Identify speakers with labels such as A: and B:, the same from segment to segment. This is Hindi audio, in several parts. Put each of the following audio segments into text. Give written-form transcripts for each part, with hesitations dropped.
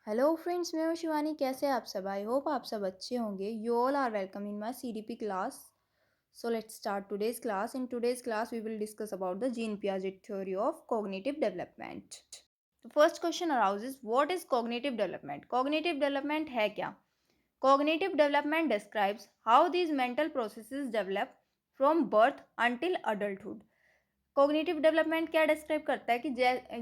A: हेलो फ्रेंड्स, मैं हूँ शिवानी। कैसे हैं आप सब? आई होप आप सब अच्छे होंगे। You all are welcome in my CDP class. So let's start today's class. In today's class, we will discuss about the Jean Piaget theory of cognitive development. The first question arises, what is cognitive development? Cognitive development है क्या? Cognitive development describes how these mental processes develop from birth until adulthood. Cognitive development क्या डिस्क्राइब करता है कि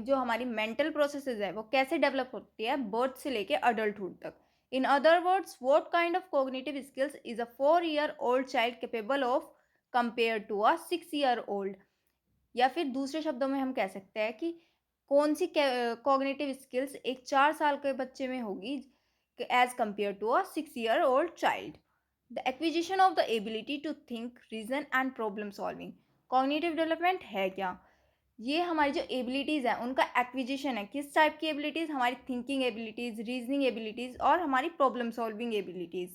A: जो हमारी मेंटल प्रोसेसेस है वो कैसे डेवलप होती है बर्थ से लेके अडल्टहुड तक. In other words, what kind of cognitive skills is a 4 year old child capable of compare to a 6 year old. या फिर दूसरे शब्दों में हम कह सकते हैं कि कौन सी कॉग्निटिव स्किल्स एक 4 साल के बच्चे में होगी age compare to a 6 year old child. The acquisition of the ability to think, reason and problem solving. Cognitive development है क्या? ये हमारी जो एबिलिटीज़ हैं उनका एक्विजिशन है. किस टाइप की एबिलिटीज़? हमारी थिंकिंग एबिलिटीज़, रीजनिंग एबिलिटीज़ और हमारी problem solving abilities.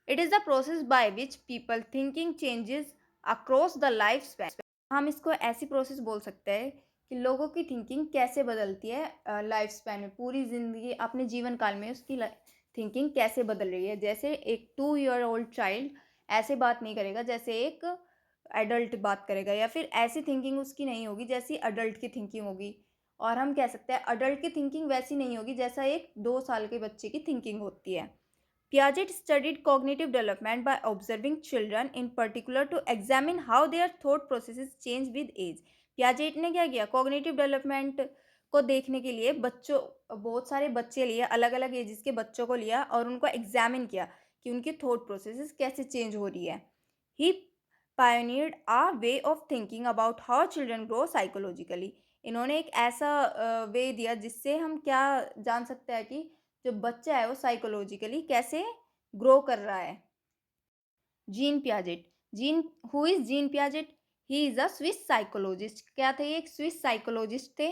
A: It is the process by which people thinking changes across the life span. हम इसको ऐसी प्रोसेस बोल सकते हैं कि लोगों की थिंकिंग कैसे बदलती है लाइफ स्पैन में, पूरी ज़िंदगी अपने जीवन काल में उसकी थिंकिंग कैसे बदल रही है. जैसे एक 2 year old चाइल्ड ऐसे बात नहीं करेगा जैसे एक एडल्ट बात करेगा, या फिर ऐसी थिंकिंग उसकी नहीं होगी जैसी अडल्ट की थिंकिंग होगी. और हम कह सकते हैं अडल्ट की थिंकिंग वैसी नहीं होगी जैसा एक 2 साल के बच्चे की थिंकिंग होती है. Piaget studied cognitive development by observing children in particular to examine how their thought processes change with age. Piaget ने क्या किया? cognitive development को देखने के लिए बच्चों बहुत सारे बच्चे लिए, अलग अलग एजेस के बच्चों को लिया और उनको एग्जामिन किया कि उनकी थॉट प्रोसेसेस कैसे चेंज हो रही है. ही pioneered a way of thinking about how children grow psychologically. इन्होंने एक ऐसा वे दिया जिससे हम क्या जान सकते हैं कि जो बच्चा है वो साइकोलॉजिकली कैसे ग्रो कर रहा है. Gene Piaget. Gene who is gene Piaget? He is a Swiss psychologist. क्या थे? ये एक स्विस साइकोलॉजिस्ट थे.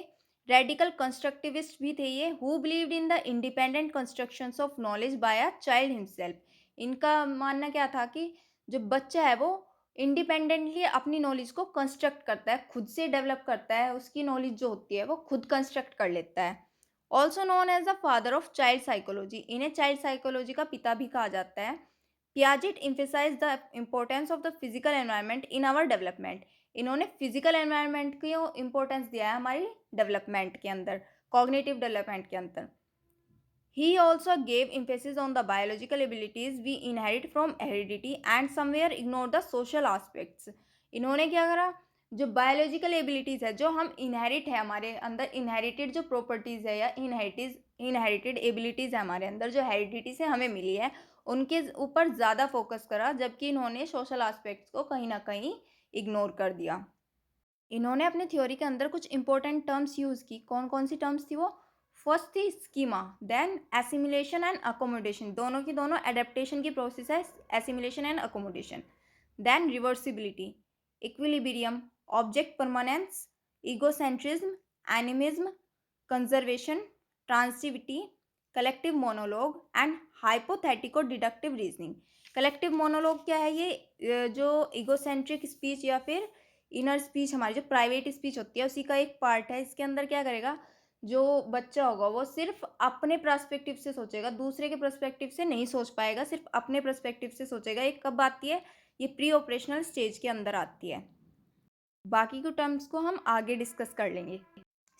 A: रेडिकल कंस्ट्रक्टिविस्ट भी थे ये. Who believed in the independent constructions of knowledge by a child himself. इनका मानना क्या था कि जो बच्चा है वो इंडिपेंडेंटली अपनी नॉलेज को कंस्ट्रक्ट करता है, खुद से डेवलप करता है, उसकी नॉलेज जो होती है वो खुद कंस्ट्रक्ट कर लेता है. Also known as the father of child psychology. इन्हें चाइल्ड साइकोलॉजी का पिता भी कहा जाता है. Piaget emphasized the importance of the physical environment in our development. इन्होंने फिजिकल एनवायरनमेंट को इम्पोर्टेंस दिया है हमारी डेवलपमेंट के अंदर, कॉग्निटिव डेवलपमेंट के अंदर. He also gave emphasis on the biological abilities we inherit from heredity and somewhere ignore the social aspects. इन्होंने क्या करा? जो बायोलॉजिकल एबिलिटीज़ है, जो हम इनहेरिट है हमारे अंदर, इनहेरिटेड जो प्रॉपर्टीज़ है या इनहेरिटेड एबिलिटीज़ है हमारे अंदर जो हेरिडिटी से हमें मिली है, उनके ऊपर ज़्यादा फोकस करा, जबकि इन्होंने सोशल एस्पेक्ट्स को कहीं ना कहीं इग्नोर कर दिया. इन्होंने अपने थ्योरी के अंदर कुछ इंपॉर्टेंट टर्म्स यूज़ की. कौन कौन सी टर्म्स थी वो? फर्स्ट थी schema, then assimilation and accommodation. दोनों की दोनों एडेप्टेशन की प्रोसेस है, assimilation and accommodation. Then reversibility, equilibrium, object permanence, egocentrism, animism, conservation, transitivity, collective monologue and hypothetico deductive reasoning. Collective monologue क्या है? ये जो ईगोसेंट्रिक स्पीच या फिर इनर स्पीच, हमारी जो प्राइवेट स्पीच होती है उसी का एक पार्ट है. इसके अंदर क्या करेगा? जो बच्चा होगा वो सिर्फ अपने पर्सपेक्टिव से सोचेगा, दूसरे के पर्सपेक्टिव से नहीं सोच पाएगा, सिर्फ अपने पर्सपेक्टिव से सोचेगा. ये कब आती है? ये प्री ऑपरेशनल स्टेज के अंदर आती है. बाकी के टर्म्स को हम आगे डिस्कस कर लेंगे.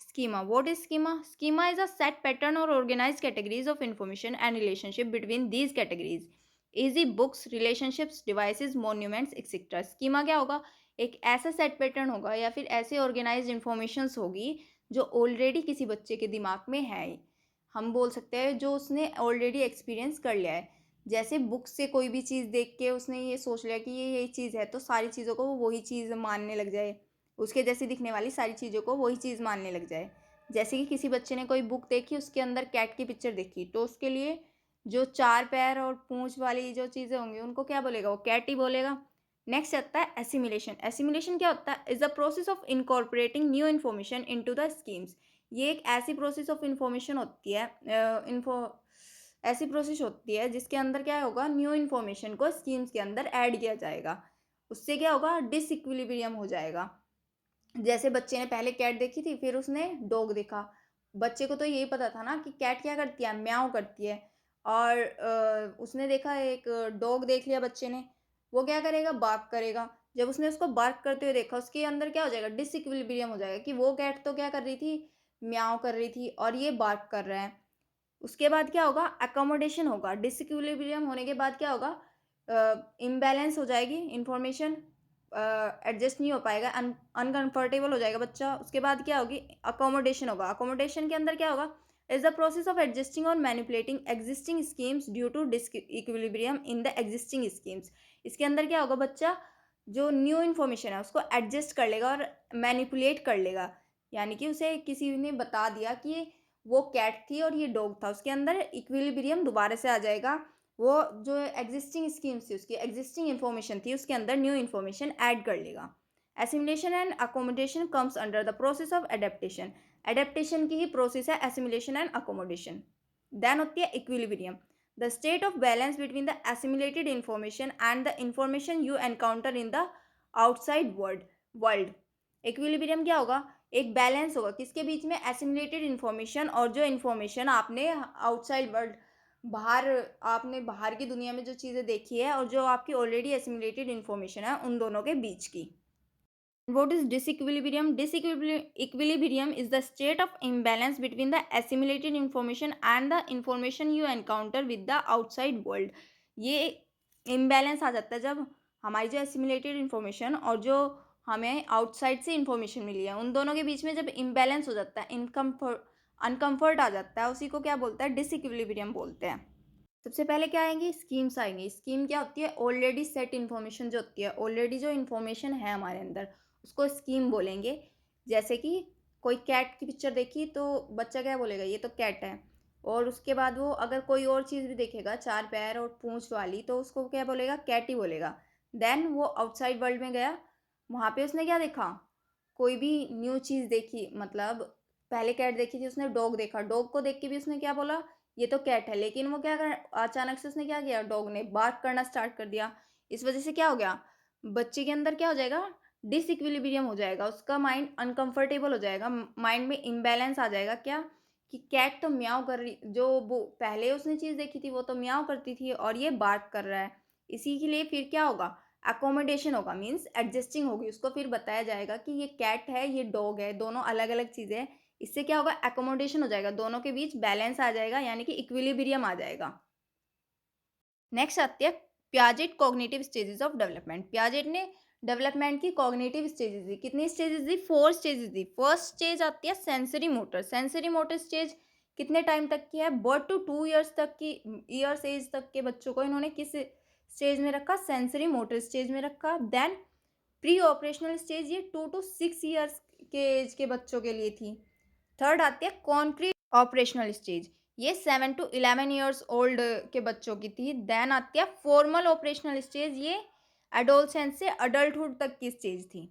A: Schema. What is schema? Schema is a set pattern or organized categories of information and relationship between these categories. Easy books, relationships, devices, monuments, etc. Schema क्या होगा? एक ऐसा सेट पैटर्न होगा या फिर ऐसे ऑर्गेनाइज्ड इंफॉर्मेशंस होगी जो ऑलरेडी किसी बच्चे के दिमाग में है. हम बोल सकते हैं जो उसने ऑलरेडी एक्सपीरियंस कर लिया है. जैसे बुक से कोई भी चीज़ देख के उसने ये सोच लिया कि ये यही चीज़ है, तो सारी चीज़ों को वो वही चीज़ मानने लग जाए, उसके जैसी दिखने वाली सारी चीज़ों को वही चीज़ मानने लग जाए. जैसे कि किसी बच्चे ने कोई बुक देखी, उसके अंदर कैट की पिक्चर देखी, तो उसके लिए जो 4 पैर और पूंछ वाली जो चीज़ें होंगी उनको क्या बोलेगा? वो कैट ही बोलेगा. नेक्स्ट आता है एसिमिलेशन. एसिमिलेशन क्या होता है? Is the process of incorporating new information into the schemes. ये एक ऐसी प्रोसेस ऑफ इन्फॉर्मेशन होती है, ऐसी प्रोसेस होती है जिसके अंदर क्या होगा? न्यू इन्फॉर्मेशन को स्कीम्स के अंदर ऐड किया जाएगा. उससे क्या होगा? डिसइक्विलिब्रियम हो जाएगा. जैसे बच्चे ने पहले कैट देखी थी, फिर उसने डॉग देखा, बच्चे को तो यही पता था ना कि कैट क्या करती है, म्याऊँ करती है। और उसने देखा एक डॉग देख लिया बच्चे ने, वो क्या करेगा, बार्क करेगा। जब उसने उसको बार्क करते हुए देखा, उसके अंदर क्या हो जाएगा, डिसइक्विलिब्रियम हो जाएगा कि वो कैट तो क्या कर रही थी, म्याऊँ कर रही थी और ये बार्क कर रहा है। उसके बाद क्या होगा, अकोमोडेशन होगा। डिसइक्विलिब्रियम होने के बाद क्या होगा, इम्बैलेंस हो जाएगी इन्फॉर्मेशन, एडजस्ट नहीं हो पाएगा, अनकंफर्टेबल हो जाएगा बच्चा। उसके बाद क्या होगी, अकोमोडेशन होगा। अकोमोडेशन के अंदर क्या होगा, is the process of adjusting और manipulating existing schemes due to disequilibrium in the existing schemes. इसके अंदर क्या होगा, बच्चा जो न्यू इन्फॉर्मेशन है उसको एडजस्ट कर लेगा और मैनिपुलेट कर लेगा। यानी कि उसे किसी ने बता दिया कि वो कैट थी और ये डॉग था, उसके अंदर इक्विलिब्रियम दोबारा से आ जाएगा। वो जो एग्जिस्टिंग स्कीम्स थी, उसकी एग्जिस्टिंग इन्फॉर्मेशन थी, उसके अंदर न्यू इन्फॉर्मेशन ऐड कर लेगा। Assimilation and accommodation comes under the process of adaptation. Adaptation की ही प्रोसेस है एसिमिलेशन एंड अकोमोडेशन। देन होती है equilibrium, the state of balance between the assimilated information and the information you encounter in the outside world. Equilibrium क्या होगा, एक बैलेंस होगा किसके बीच में, एसिमुलेटेड इन्फॉर्मेशन और जो इन्फॉर्मेशन आपने आउटसाइड वर्ल्ड, बाहर, आपने बाहर की दुनिया में जो चीज़ें देखी है और जो आपकी ऑलरेडी एसिमुलेटेड इन्फॉर्मेशन है, उन दोनों के बीच की। What is disequilibrium? Disequilibrium is the state of imbalance between the assimilated information and the information you encounter with the outside world. ये imbalance आ जाता है जब हमारी जो assimilated information और जो हमें outside से information मिली है, उन दोनों के बीच में जब imbalance हो जाता है, अनकम्फर्ट आ जाता है, उसी को क्या बोलते हैं, डिसइक्विलिब्रियम बोलते हैं। सबसे पहले क्या आएंगी, स्कीम्स आएंगी। स्कीम क्या होती है, ऑलरेडी सेट इन्फॉर्मेशन जो होती है, ऑलरेडी जो इन्फॉर्मेशन है हमारे अंदर, उसको स्कीम बोलेंगे। जैसे कि कोई कैट की पिक्चर देखी तो बच्चा क्या बोलेगा, ये तो कैट है। और उसके बाद वो अगर कोई और चीज़ भी देखेगा, चार पैर और पूंछ वाली, तो उसको क्या बोलेगा, कैट ही बोलेगा। देन वो आउटसाइड वर्ल्ड में गया, वहाँ पे उसने क्या देखा, कोई भी न्यू चीज़ देखी, मतलब पहले कैट देखी थी उसने, डॉग देखा, डॉग को देख के भी उसने क्या बोला, ये तो कैट है। लेकिन वो क्या कर, अचानक से उसने क्या किया, डॉग ने बार्क करना स्टार्ट कर दिया। इस वजह से क्या हो गया, बच्चे के अंदर क्या हो जाएगा, डिसइक्विलिब्रियम हो जाएगा, उसका माइंड अनकंफर्टेबल हो जाएगा, माइंड में इम्बैलेंस आ जाएगा। क्या कि कैट तो म्याऊं कर रही, जो वो पहले उसने चीज़ देखी थी वो तो म्याऊं करती थी और ये बार्क कर रहा है। इसी के लिए फिर क्या होगा, अकोमोडेशन होगा, मीन्स एडजस्टिंग होगी। उसको फिर बताया जाएगा कि ये कैट है, ये डॉग है, दोनों अलग अलग चीज़ें हैं। इससे क्या होगा, अकोमोडेशन हो जाएगा, दोनों के बीच बैलेंस आ जाएगा, यानी कि इक्विलिब्रियम आ जाएगा। नेक्स्ट आती है Piaget cognitive stages of development. Piaget ने डेवलपमेंट की कॉग्निटिव स्टेजेस दी। कितनी स्टेजेस दी, 4 स्टेजेस दी। फर्स्ट स्टेज आती है sensory motor. Sensory motor stage कितने टाइम तक की है, बर्थ टू 2 ईयर्स तक की, ईयर्स एज तक के बच्चों को इन्होंने किस स्टेज में रखा, सेंसरी मोटर स्टेज में रखा। देन प्री ऑपरेशनल स्टेज, ये 2 to 6 ईयर्स के एज के बच्चों के लिए थी। थर्ड आती है कॉन्क्रीट ऑपरेशनल स्टेज, ये 7 to 11 ईयर्स ओल्ड के बच्चों की थी। देन आती है फॉर्मल ऑपरेशनल स्टेज, ये एडोलसेंस से अडल्टहुड तक की स्टेज थी।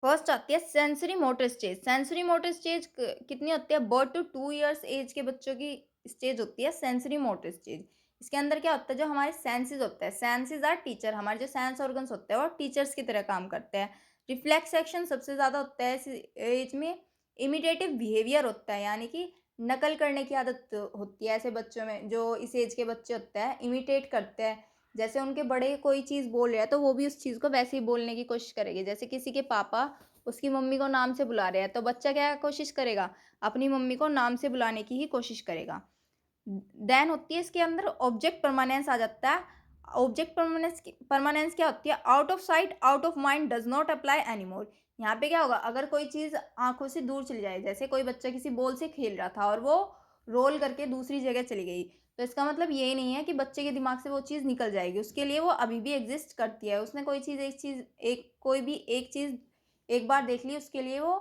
A: फर्स्ट आती है sensory motor stage. Sensory motor stage कितनी होती है? बर्थ टू 2 इयर्स एज के बच्चों की स्टेज होती है सेंसरी मोटर स्टेज। इसके अंदर क्या होता है? जो हमारे सेंसेस होते हैं, सेंसेस आर टीचर, हमारे जो सेंस ऑर्गन्स होते हैं वो टीचर्स की तरह काम करते हैं। रिफ्लेक्स एक्शन सबसे ज़्यादा होता है इस एज में। इमिटेटिव बिहेवियर होता है, यानी कि नकल करने की आदत होती है ऐसे बच्चों में। जो इस एज के बच्चे होते हैं इमिटेट करते हैं, जैसे उनके बड़े कोई चीज़ बोल रहे हैं तो वो भी उस चीज़ को वैसे ही बोलने की कोशिश करेंगे। जैसे किसी के पापा उसकी मम्मी को नाम से बुला रहे हैं, तो बच्चा क्या कोशिश करेगा? अपनी मम्मी को नाम से बुलाने की ही कोशिश करेगा। देन होती है इसके अंदर ऑब्जेक्ट परमानेंस आ जाता है। ऑब्जेक्ट परमानेंस क्या होती है? Out of sight out of mind does not apply anymore. यहाँ पे क्या होगा? अगर कोई चीज़ आँखों से दूर चली जाए, जैसे कोई बच्चा किसी बॉल से खेल रहा था और वो रोल करके दूसरी जगह चली गई, तो इसका मतलब ये नहीं है कि बच्चे के दिमाग से वो चीज़ निकल जाएगी। उसके लिए वो अभी भी एग्ज़िस्ट करती है। उसने कोई भी एक चीज़ एक बार देख ली, उसके लिए वो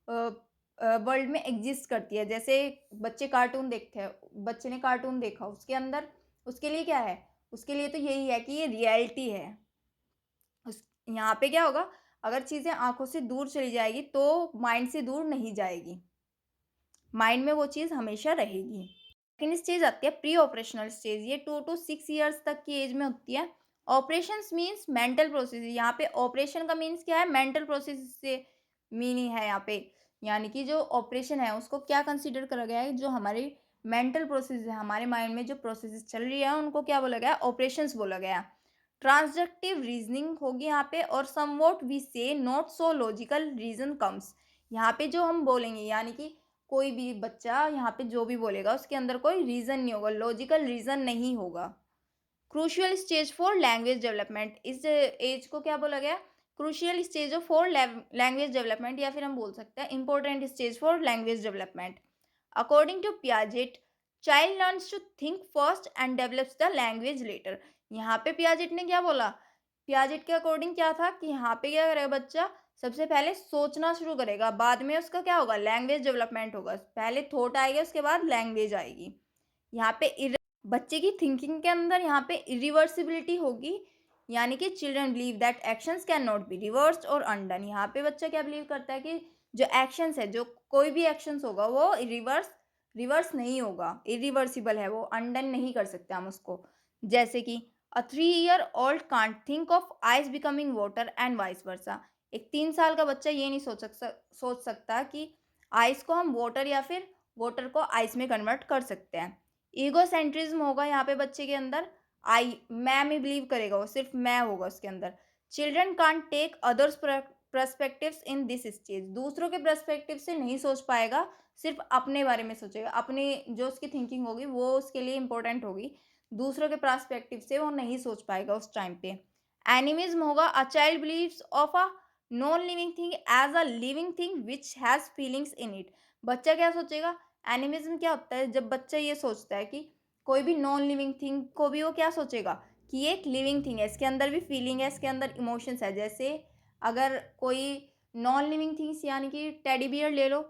A: अ वर्ल्ड में एग्ज़िस्ट करती है। जैसे बच्चे कार्टून देखते हैं, बच्चे ने कार्टून देखा, उसके अंदर उसके लिए क्या है? उसके लिए तो यही है कि ये रियलिटी है। उस यहाँ पे क्या होगा? अगर चीज़ें आँखों से दूर चली जाएगी तो माइंड से दूर नहीं जाएगी। माइंड में वो चीज़ हमेशा रहेगी। सेकंड स्टेज आती है प्री ऑपरेशनल स्टेज। ये 2 टू 6 इयर्स तक की एज में होती है। Operations means mental process. यहाँ पे ऑपरेशन का मीन्स क्या है? मेंटल प्रोसेस से मीनिंग है यहाँ पे। यानी कि जो ऑपरेशन है उसको क्या कंसीडर करा गया है? जो हमारी मेंटल प्रोसेस है, हमारे माइंड में जो प्रोसेसेस चल रही है उनको क्या बोला गया है? ऑपरेशंस बोला गया है। ट्रांसडक्टिव रीजनिंग होगी यहाँ पे, और somewhat we say not so logical reason comes. यहाँ पे जो हम बोलेंगे, यानी कि कोई भी बच्चा यहाँ पे जो भी बोलेगा उसके अंदर कोई रीज़न नहीं होगा, लॉजिकल रीज़न नहीं होगा। Crucial stage for language development. इस एज को क्या बोला गया? Crucial stage of for language development, या फिर हम बोल सकते हैं important stage for language development. According to Piaget, child learns to think first and develops the language later. यहाँ पे पियाजेट ने क्या बोला? पियाजेट के अकॉर्डिंग क्या था कि यहाँ पे क्या करेगा बच्चा? सबसे पहले सोचना शुरू करेगा, बाद में उसका क्या होगा? लैंग्वेज डेवलपमेंट होगा। पहले थॉट आएगा, उसके बाद लैंग्वेज आएगी। यहाँ पे बच्चे की थिंकिंग के अंदर यहाँ पे इरिवर्सिबिलिटी होगी, यानी कि children believe that actions can not be reversed और अनडन। यहाँ पे बच्चा क्या बिलीव करता है कि जो एक्शंस है, जो कोई भी एक्शंस होगा वो रिवर्स नहीं होगा, इरिवर्सिबल है, वो अनडन नहीं कर सकते हम उसको। जैसे कि अ 3 year old can't think of ice becoming water and vice versa. एक 3 साल का बच्चा ये नहीं सोच सकता कि आइस को हम वाटर या फिर वाटर को आइस में कन्वर्ट कर सकते हैं। ईगोसेंट्रिज्म होगा यहाँ पे बच्चे के अंदर। मैं में बिलीव करेगा, वो सिर्फ मैं होगा उसके अंदर। Children can't take others perspectives in this stage. दूसरों के पर्सपेक्टिव से नहीं सोच पाएगा, सिर्फ अपने बारे में सोचेगा। अपनी जो उसकी थिंकिंग होगी वो उसके लिए इंपॉर्टेंट होगी। दूसरों के पर्सपेक्टिव से वो नहीं सोच पाएगा उस टाइम पे। एनिमिज्म होगा। A child believes of a non living thing as a living thing which has feelings in it. बच्चा क्या सोचेगा? एनिमिज्म क्या होता है? जब बच्चा ये सोचता है कि कोई भी नॉन लिविंग थिंग को भी वो क्या सोचेगा कि ये एक लिविंग थिंग है, इसके अंदर भी फीलिंग है, इसके अंदर इमोशंस है। जैसे अगर कोई नॉन लिविंग थिंग्स, यानी कि टेडी बियर ले लो।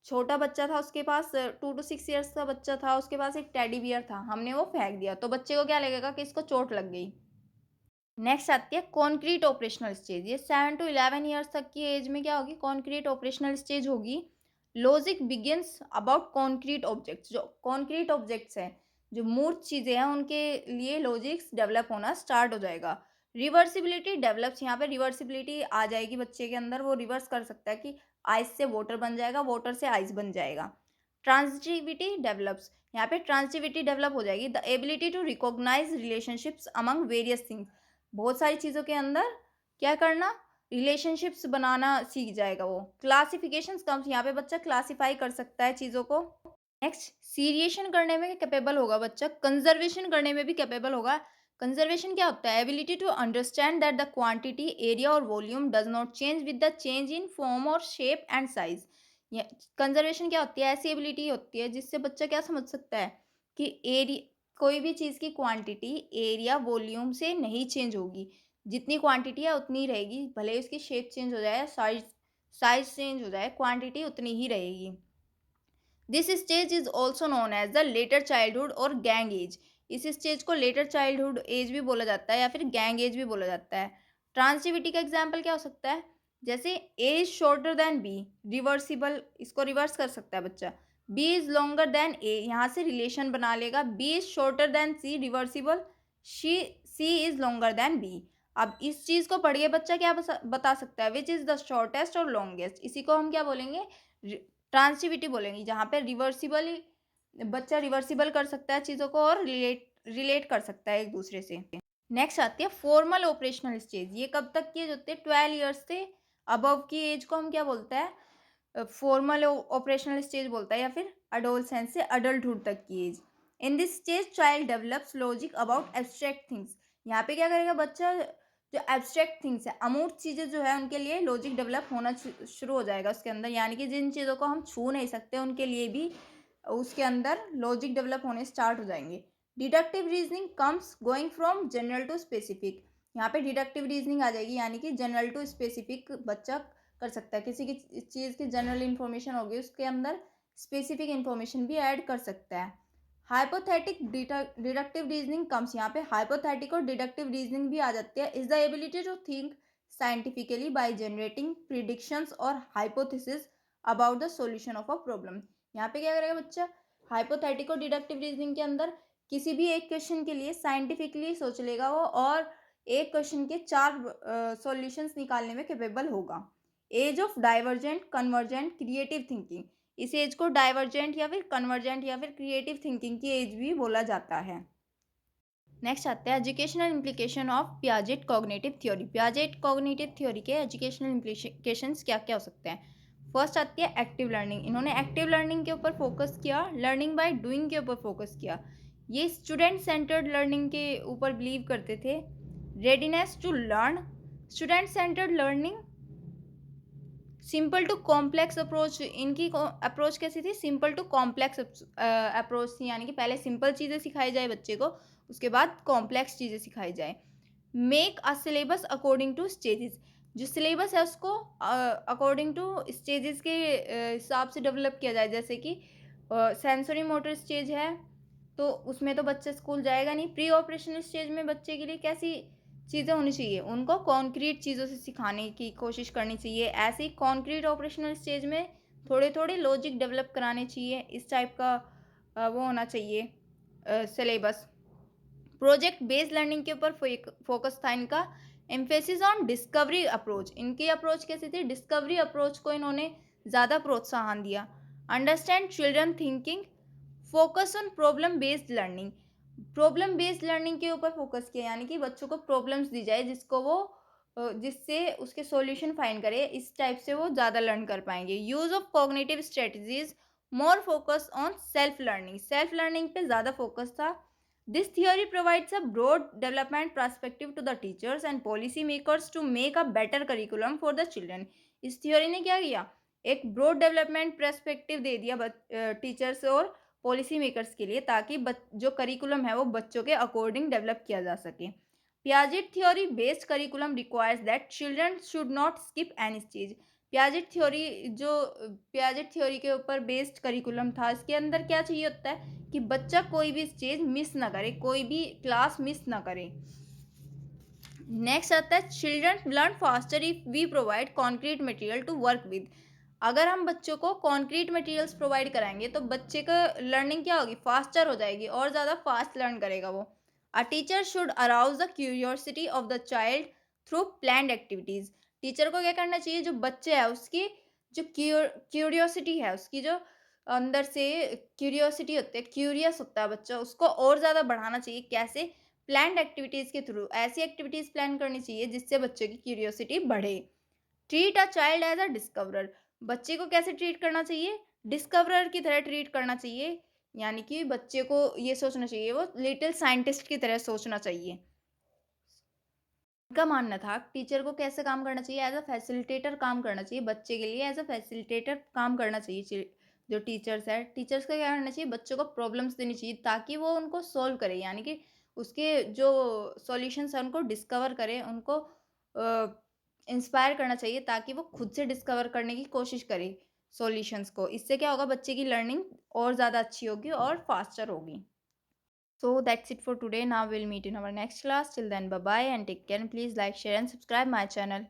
A: छोटा बच्चा था, उसके पास 2 टू 6 इयर्स का बच्चा था, उसके पास एक टेडी बियर था, हमने वो फेंक दिया, तो बच्चे को क्या लगेगा कि इसको चोट लग गई। नेक्स्ट आती है कॉन्क्रीट ऑपरेशनल स्टेज। ये 7 to 11 ईयर्स तक की एज में क्या होगी? कॉन्क्रीट ऑपरेशनल स्टेज होगी। Logic begins about concrete objects. जो कॉन्क्रीट ऑब्जेक्ट्स हैं, जो मूर्त चीज़ें हैं, उनके लिए लॉजिक्स डेवलप होना स्टार्ट हो जाएगा। Reversibility develops. यहाँ पे रिवर्सिबिलिटी आ जाएगी बच्चे के अंदर, वो रिवर्स कर सकता है कि आइस से वाटर बन जाएगा, वाटर से आइस बन जाएगा। Transitivity develops. यहाँ पे ट्रांजिटिविटी डेवलप हो जाएगी। The ability to recognise relationships among various things. बहुत सारी चीज़ों के अंदर क्या करना? रिलेशनशिप्स बनाना सीख जाएगा वो। Classifications comes. यहाँ पे बच्चा क्लासिफाई कर सकता है चीज़ों को। नेक्स्ट, सीरिएशन करने में कैपेबल होगा बच्चा। कंजर्वेशन करने में भी कैपेबल होगा। कंजर्वेशन क्या होता है? Ability to understand that the quantity, area और volume does not change with the change in form और शेप एंड साइज। ये कंजर्वेशन क्या होती है? ऐसी एबिलिटी होती है जिससे बच्चा क्या समझ सकता है कि एरिया, कोई भी चीज़ की क्वांटिटी एरिया वॉल्यूम से नहीं चेंज होगी। जितनी क्वांटिटी है उतनी ही रहेगी, भले ही उसकी शेप चेंज हो जाए, साइज साइज चेंज हो जाए, क्वांटिटी उतनी ही रहेगी। This stage is also known as the later childhood और गैंग एज। इस स्टेज को लेटर चाइल्डहुड एज भी बोला जाता है या फिर गैंग एज भी बोला जाता है। ट्रांसिटिविटी का एग्जाम्पल क्या हो सकता है? जैसे A is shorter than B, reversible, इसको रिवर्स कर सकता है बच्चा। B is longer than A, यहाँ से रिलेशन बना लेगा। B is shorter than C, reversible, C is longer than B. अब इस चीज को पढ़िए बच्चा क्या बता सकता है, विच इज द शॉर्टेस्ट और लॉन्गेस्ट, इसी को हम क्या बोलेंगे, ट्रांसिविटी बोलेंगे, जहाँ पे रिवर्सिबल, बच्चा रिवर्सिबल कर सकता है चीज़ों को और रिलेट कर सकता है एक दूसरे से। नेक्स्ट आती है फॉर्मल ऑपरेशनल स्टेज। ये कब तक की जो होते हैं, 12 ईयर्स से अबव की एज को हम क्या बोलते हैं, फॉर्मल ऑपरेशनल स्टेज बोलता है, या फिर अडोलसेंस से अडल्टहुड तक की age. In this stage child develops logic about abstract things. यहाँ पे क्या करेगा बच्चा, जो एब्स्ट्रैक्ट थिंग्स है, अमूर्त चीज़ें जो है उनके लिए लॉजिक डेवलप होना शुरू हो जाएगा उसके अंदर, यानी कि जिन चीज़ों को हम छू नहीं सकते उनके लिए भी उसके अंदर लॉजिक डेवलप होने स्टार्ट हो जाएंगे। Deductive reasoning comes going from general to specific. यहाँ पे डिडक्टिव रीजनिंग आ जाएगी, यानी कि जनरल टू स्पेसिफिक बच्चा कर सकता है, किसी की चीज़ की जनरल इन्फॉर्मेशन होगी उसके अंदर स्पेसिफिक इन्फॉर्मेशन भी ऐड कर सकता है। हाइपोथेटिक डिडक्टिव रीजनिंग कम्स, यहाँ पे हाइपोथेटिक और डिडक्टिव रीजनिंग भी आ जाती है। Is the ability to think scientifically by generating predictions और hypothesis about the solution of a problem. यहाँ पे क्या करेगा बच्चा, हाइपोथेटिक और डिडक्टिव रीजनिंग के अंदर किसी भी एक क्वेश्चन के लिए साइंटिफिकली सोच लेगा वो, और एक क्वेश्चन के 4 सॉल्यूशंस निकालने में कैपेबल होगा। Age of divergent convergent creative thinking, इस एज को डाइवर्जेंट या फिर कन्वर्जेंट या फिर क्रिएटिव थिंकिंग की एज भी बोला जाता है। नेक्स्ट आता है educational implication of Piaget cognitive theory. Piaget cognitive theory के एजुकेशनल इम्प्लीकेशंस क्या क्या हो सकते हैं। फर्स्ट आती है एक्टिव लर्निंग। इन्होंने एक्टिव लर्निंग के ऊपर फोकस किया, लर्निंग बाय डूइंग के ऊपर फोकस किया। ये स्टूडेंट सेंटर्ड लर्निंग के ऊपर बिलीव करते थे। Readiness to learn, student centred learning, simple to complex approach. इनकी अप्रोच कैसी थी, सिंपल टू कॉम्प्लेक्स अप्रोच थी, यानी कि पहले सिंपल चीज़ें सिखाई जाए बच्चे को, उसके बाद कॉम्प्लेक्स चीज़ें सिखाई जाए। Make a syllabus according two stages, जो सिलेबस है उसको अकॉर्डिंग टू स्टेजेस के हिसाब से डेवलप किया जाए। जैसे कि सेंसरी मोटर स्टेज है तो उसमें तो बच्चा स्कूल जाएगा नहीं। प्री ऑपरेशनल स्टेज में बच्चे के लिए कैसी चीज़ें होनी चाहिए, उनको कॉन्क्रीट चीज़ों से सिखाने की कोशिश करनी चाहिए। ऐसे ही कॉन्क्रीट ऑपरेशनल स्टेज में थोड़े थोड़े लॉजिक डेवलप कराने चाहिए, इस टाइप का वो होना चाहिए सिलेबस। प्रोजेक्ट बेस्ड लर्निंग के ऊपर फोकस था इनका। एम्फेसिस ऑन डिस्कवरी अप्रोच, इनकी अप्रोच कैसी थी, डिस्कवरी अप्रोच को इन्होंने ज़्यादा प्रोत्साहन दिया। Understand children thinking, focus on problem based learning, problem based learning के ऊपर फोकस किया, यानी कि बच्चों को प्रॉब्लम्स दी जाए जिसको वो जिससे उसके सॉल्यूशन फाइंड करे, इस टाइप से वो ज़्यादा लर्न कर पाएंगे। Use of cognitive strategies, more focus on self learning पे ज़्यादा फोकस था। This theory provides a broad development perspective to the teachers and policy makers to make a better curriculum for the children. इस थियोरी ने क्या किया, एक ब्रॉड डेवलपमेंट पर्सपेक्टिव दे दिया टीचर्स और पॉलिसी मेकर्स के लिए, ताकि जो करिकुलम है वो बच्चों के अकॉर्डिंग डेवलप किया जा सके। Piaget theory based curriculum requires that children should not skip any stage. Piaget theory के ऊपर बेस्ड करिकुलम था, इसके अंदर क्या चाहिए होता है कि बच्चा कोई भी स्टेज मिस ना करे, कोई भी क्लास मिस ना करे। नेक्स्ट आता है children learn faster if we provide concrete material to work with. अगर हम बच्चों को कॉन्क्रीट मटेरियल्स प्रोवाइड कराएंगे तो बच्चे का लर्निंग क्या होगी, फास्टर हो जाएगी और ज़्यादा फास्ट लर्न करेगा वो। A teacher should arouse the curiosity of the child through planned activities. Teacher को क्या करना चाहिए, जो बच्चे है उसकी जो क्यूरियोसिटी है, उसकी जो अंदर से क्यूरियोसिटी होती है, क्यूरियस होता है बच्चा, उसको और ज़्यादा बढ़ाना चाहिए। कैसे, प्लान्ड एक्टिविटीज़ के थ्रू, ऐसी एक्टिविटीज़ प्लान करनी चाहिए जिससे बच्चे की क्यूरियोसिटी बढ़े। Treat a child as a discoverer, बच्चे को कैसे ट्रीट करना चाहिए, डिस्कवरर की तरह ट्रीट करना चाहिए, यानी कि बच्चे को ये सोचना चाहिए वो लिटिल साइंटिस्ट की तरह सोचना चाहिए। उनका मानना था टीचर को कैसे काम करना चाहिए, एज अ फैसिलिटेटर काम करना चाहिए, बच्चे के लिए एज अ फैसिलिटेटर काम करना चाहिए। जो टीचर्स है, टीचर्स का क्या करना चाहिए, बच्चों को प्रॉब्लम्स देनी चाहिए ताकि वो उनको सोल्व करे, यानी कि उसके जो सॉल्यूशंस है उनको डिस्कवर करे, उनको इंस्पायर करना चाहिए ताकि वो खुद से डिस्कवर करने की कोशिश करे सॉल्यूशंस को। इससे क्या होगा, बच्चे की लर्निंग और ज़्यादा अच्छी होगी और फास्टर होगी। So that's it for today. Now we'll meet in our next class. Till then, bye bye and take care. And please like, share, and subscribe my channel.